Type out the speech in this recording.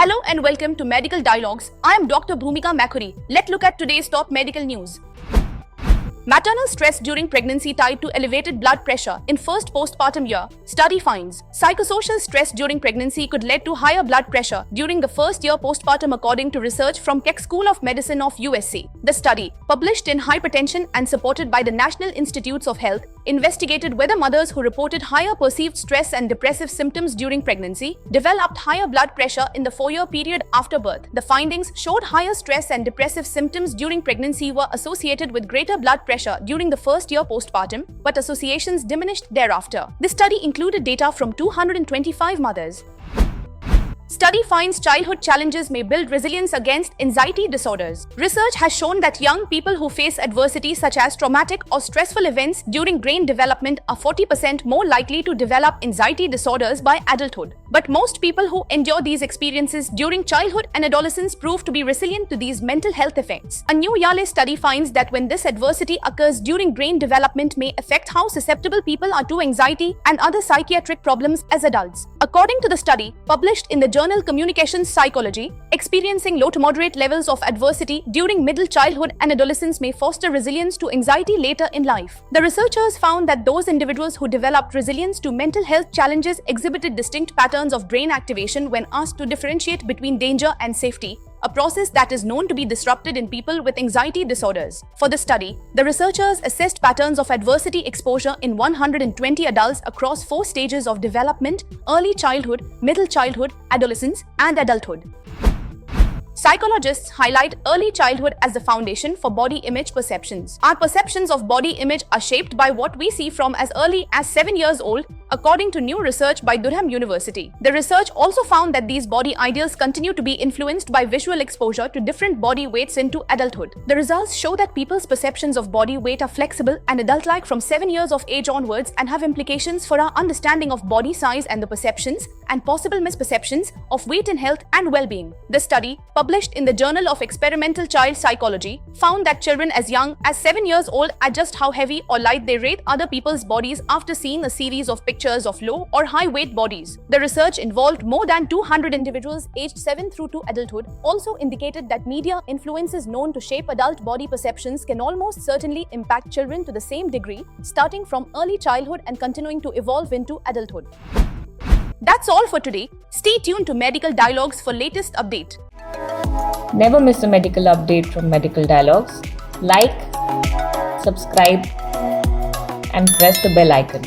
Hello and welcome to Medical Dialogues. I am Dr. Bhumika Makhuri. Let's look at today's top medical news. Maternal stress during pregnancy tied to elevated blood pressure in first postpartum year. Study finds psychosocial stress during pregnancy could lead to higher blood pressure during the first year postpartum according to research from Keck School of Medicine of USC. The study, published in Hypertension and supported by the National Institutes of Health, investigated whether mothers who reported higher perceived stress and depressive symptoms during pregnancy developed higher blood pressure in the 4-year period after birth. The findings showed higher stress and depressive symptoms during pregnancy were associated with greater blood pressure during the first year postpartum, but associations diminished thereafter. This study included data from 225 mothers. Study finds childhood challenges may build resilience against anxiety disorders. Research has shown that young people who face adversity such as traumatic or stressful events during brain development are 40% more likely to develop anxiety disorders by adulthood. But most people who endure these experiences during childhood and adolescence prove to be resilient to these mental health effects. A new Yale study finds that when this adversity occurs during brain development may affect how susceptible people are to anxiety and other psychiatric problems as adults. According to the study, published in the journal Communications Psychology, experiencing low to moderate levels of adversity during middle childhood and adolescence may foster resilience to anxiety later in life. The researchers found that those individuals who developed resilience to mental health challenges exhibited distinct patterns of brain activation when asked to differentiate between danger and safety, a process that is known to be disrupted in people with anxiety disorders. For the study, the researchers assessed patterns of adversity exposure in 120 adults across 4 stages of development: early childhood, middle childhood, adolescence, and adulthood. Psychologists highlight early childhood as the foundation for body image perceptions. Our perceptions of body image are shaped by what we see from as early as 7 years old, according to new research by Durham University. The research also found that these body ideals continue to be influenced by visual exposure to different body weights into adulthood. The results show that people's perceptions of body weight are flexible and adult-like from 7 years of age onwards and have implications for our understanding of body size and the perceptions and possible misperceptions of weight in health and well-being. The study, published in the Journal of Experimental Child Psychology, found that children as young as 7 years old adjust how heavy or light they rate other people's bodies after seeing a series of pictures of low or high weight bodies. The research involved more than 200 individuals aged 7 through to adulthood, also indicated that media influences known to shape adult body perceptions can almost certainly impact children to the same degree, starting from early childhood and continuing to evolve into adulthood. That's all for today. Stay tuned to Medical Dialogues for latest update. Never miss a medical update from Medical Dialogues. Like, subscribe, and press the bell icon.